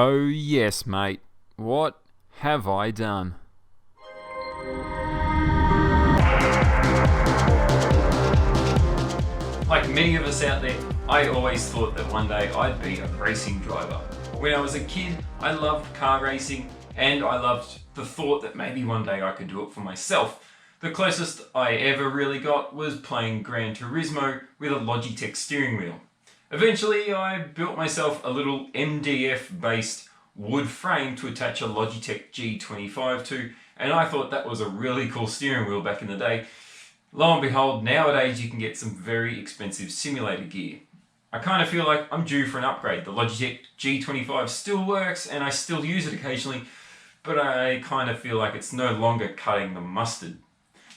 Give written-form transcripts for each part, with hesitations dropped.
Oh yes, mate. What have I done? Like many of us out there, I always thought that one day I'd be a racing driver. When I was a kid, I loved car racing and I loved the thought that maybe one day I could do it for myself. The closest I ever really got was playing Gran Turismo with a Logitech steering wheel. Eventually, I built myself a little MDF based wood frame to attach a Logitech G25 to, and I thought that was a really cool steering wheel back in the day. Lo and behold, nowadays you can get some very expensive simulator gear. I kind of feel like I'm due for an upgrade. The Logitech G25 still works and I still use it occasionally, but I kind of feel like it's no longer cutting the mustard.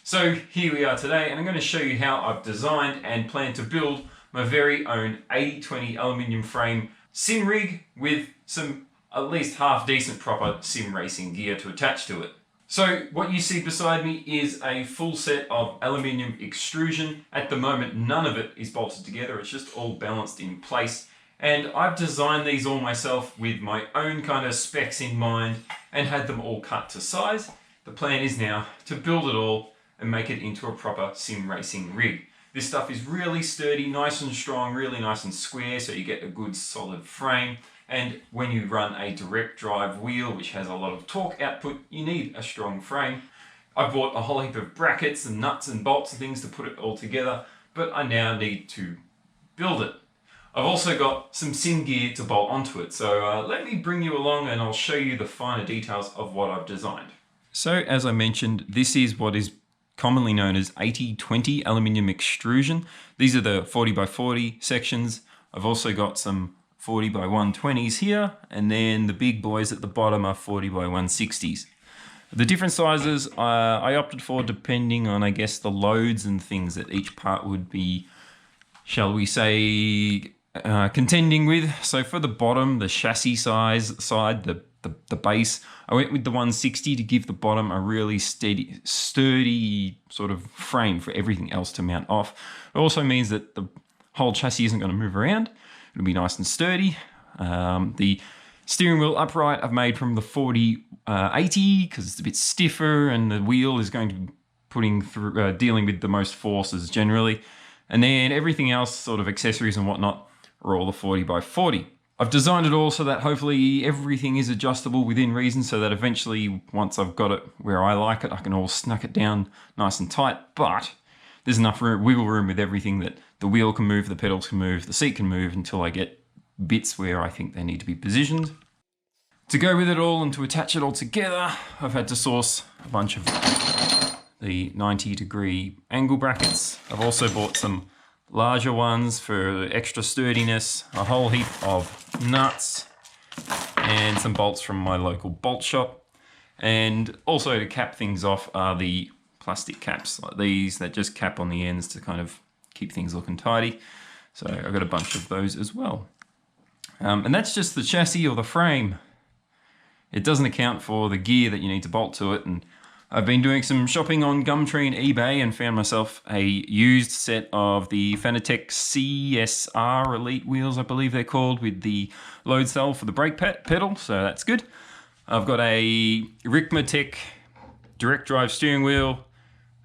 So here we are today, and I'm going to show you how I've designed and plan to build my very own 80/20 aluminium frame sim rig with some at least half decent proper sim racing gear to attach to it. So what you see beside me is a full set of aluminium extrusion. At the moment, none of it is bolted together, it's just all balanced in place. And I've designed these all myself with my own kind of specs in mind and had them all cut to size. The plan is now to build it all and make it into a proper sim racing rig. This stuff is really sturdy, nice and strong, really nice and square, so you get a good solid frame. And when you run a direct drive wheel, which has a lot of torque output, you need a strong frame. I bought a whole heap of brackets and nuts and bolts and things to put it all together, but I now need to build it. I've also got some sim gear to bolt onto it, so let me bring you along and I'll show you the finer details of what I've designed. So as I mentioned, this is what is commonly known as 80/20 aluminium extrusion. These are the 40x40 sections. I've also got some 40x120s here, and then the big boys at the bottom are 40x160s. The different sizes I opted for depending on, I guess, the loads and things that each part would be, shall we say, contending with. So for the bottom, the chassis side, the base, I went with the 160 to give the bottom a really sturdy sort of frame for everything else to mount off. It also means that the whole chassis isn't going to move around. It'll be nice and sturdy. The steering wheel upright I've made from the 4080 because it's a bit stiffer, and the wheel is going to be dealing with the most forces generally. And then everything else, sort of accessories and whatnot, are all the 40x40. I've designed it all so that hopefully everything is adjustable within reason, so that eventually, once I've got it where I like it, I can all snuck it down nice and tight. But there's enough wiggle room with everything that the wheel can move, the pedals can move, the seat can move, until I get bits where I think they need to be positioned. To go with it all and to attach it all together, I've had to source a bunch of the 90-degree angle brackets. I've also bought some larger ones for extra sturdiness, a whole heap of nuts, and some bolts from my local bolt shop. And also, to cap things off, are the plastic caps like these that just cap on the ends to kind of keep things looking tidy. So I've got a bunch of those as well. And that's just the chassis or the frame. It doesn't account for the gear that you need to bolt to it. And I've been doing some shopping on Gumtree and eBay and found myself a used set of the Fanatec CSR Elite wheels, I believe they're called, with the load cell for the brake pedal, so that's good. I've got a Rikmatech direct drive steering wheel,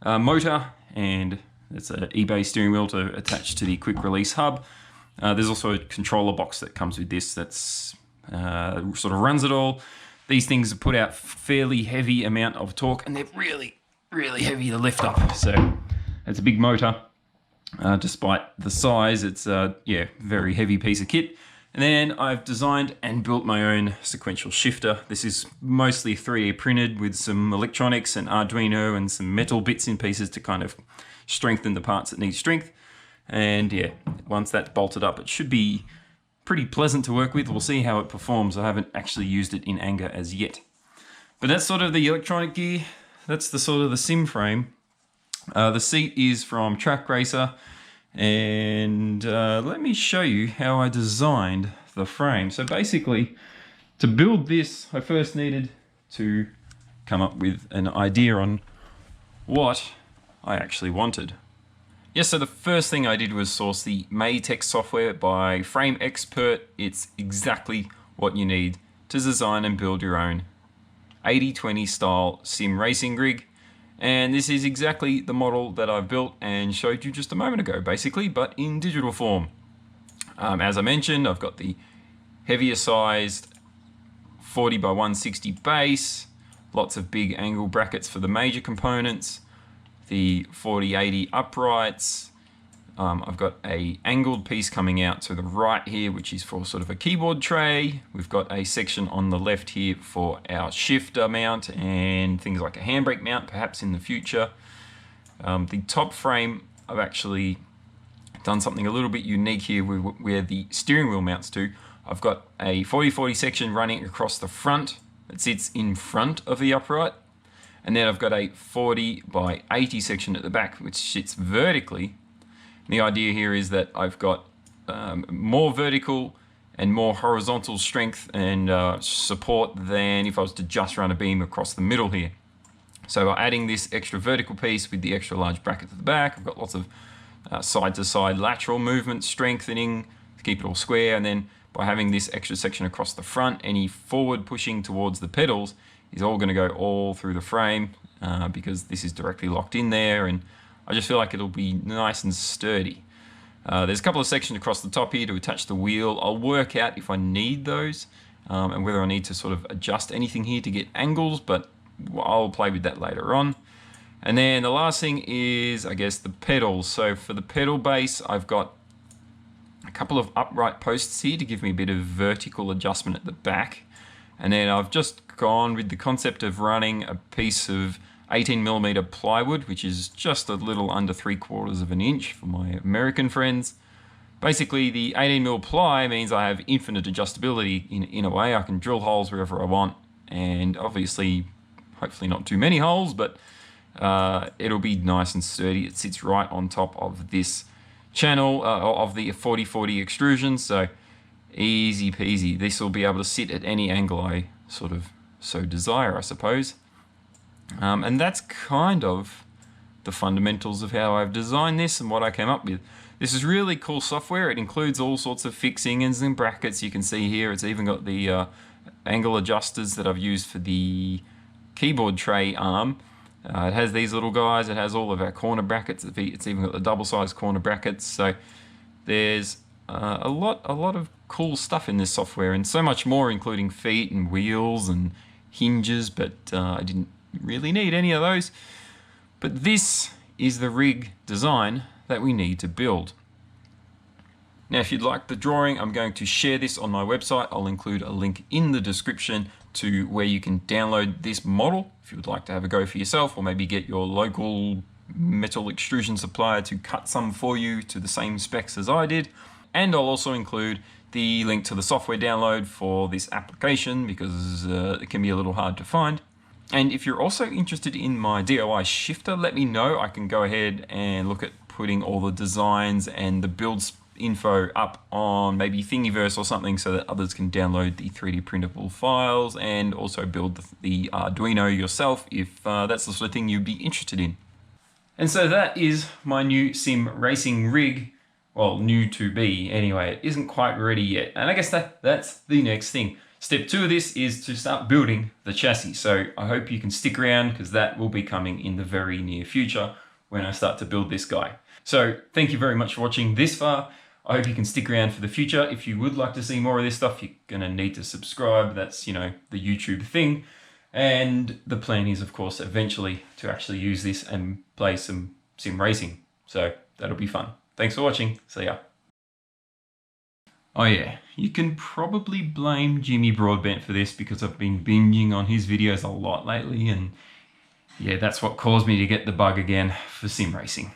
motor, and it's an eBay steering wheel to attach to the quick release hub. There's also a controller box that comes with this that's sort of runs it all. These things put out fairly heavy amount of torque, and they're really, really heavy to lift up. So it's a big motor. Despite the size, it's very heavy piece of kit. And then I've designed and built my own sequential shifter. This is mostly 3D printed with some electronics and Arduino and some metal bits and pieces to kind of strengthen the parts that need strength. And yeah, once that's bolted up, it should be pretty pleasant to work with. We'll see how it performs. I haven't actually used it in anger as yet. But that's sort of the electronic gear. That's the sort of the sim frame. The seat is from Track Racer. And let me show you how I designed the frame. So basically, to build this, I first needed to come up with an idea on what I actually wanted. Yes, so the first thing I did was source the Maytech software by Frame Expert. It's exactly what you need to design and build your own 80/20 style sim racing rig. And this is exactly the model that I've built and showed you just a moment ago, basically, but in digital form. As I mentioned, I've got the heavier sized 40 by 160 base, lots of big angle brackets for the major components, the 40/80 uprights. I've got a angled piece coming out to the right here, which is for sort of a keyboard tray. We've got a section on the left here for our shifter mount and things like a handbrake mount, perhaps in the future. The top frame, I've actually done something a little bit unique here where the steering wheel mounts to. I've got a 40/40 section running across the front that sits in front of the upright. And then I've got a 40 by 80 section at the back, which sits vertically. The idea here is that I've got more vertical and more horizontal strength and support than if I was to just run a beam across the middle here. So by adding this extra vertical piece with the extra large bracket at the back, I've got lots of side-to-side lateral movement strengthening to keep it all square. And then by having this extra section across the front, any forward pushing towards the pedals is all going to go all through the frame because this is directly locked in there, and I just feel like it'll be nice and sturdy. There's a couple of sections across the top here to attach the wheel. I'll work out if I need those and whether I need to sort of adjust anything here to get angles, but I'll play with that later on. And then the last thing is, I guess, the pedals. So for the pedal base, I've got a couple of upright posts here to give me a bit of vertical adjustment at the back. And then I've just gone with the concept of running a piece of 18mm plywood, which is just a little under 3/4 of an inch for my American friends. Basically, the 18mm ply means I have infinite adjustability in a way. I can drill holes wherever I want, and obviously, hopefully not too many holes, but it'll be nice and sturdy. It sits right on top of this channel of the 40/40 extrusion, so easy peasy. This will be able to sit at any angle I sort of so desire, I suppose. And that's kind of the fundamentals of how I've designed this and what I came up with. This is really cool software. It includes all sorts of fixings and brackets you can see here. It's even got the angle adjusters that I've used for the keyboard tray arm. It has these little guys. It has all of our corner brackets. It's even got the double-sized corner brackets. So there's a lot of cool stuff in this software, and so much more, including feet and wheels and hinges, but I didn't really need any of those. But this is the rig design that we need to build. Now, if you'd like the drawing, I'm going to share this on my website. I'll include a link in the description to where you can download this model if you would like to have a go for yourself, or maybe get your local metal extrusion supplier to cut some for you to the same specs as I did. And I'll also include the link to the software download for this application because it can be a little hard to find. And if you're also interested in my DIY shifter, let me know. I can go ahead and look at putting all the designs and the builds info up on maybe Thingiverse or something so that others can download the 3D printable files and also build the Arduino yourself if that's the sort of thing you'd be interested in. And so that is my new sim racing rig. Well, new to be anyway. It isn't quite ready yet. And I guess that's the next thing. Step 2 of this is to start building the chassis. So I hope you can stick around because that will be coming in the very near future when I start to build this guy. So thank you very much for watching this far. I hope you can stick around for the future. If you would like to see more of this stuff, you're gonna need to subscribe. That's, you know, the YouTube thing. And the plan is, of course, eventually to actually use this and play some sim racing. So that'll be fun. Thanks for watching. See ya. Oh yeah, you can probably blame Jimmy Broadbent for this because I've been binging on his videos a lot lately, and yeah, that's what caused me to get the bug again for sim racing.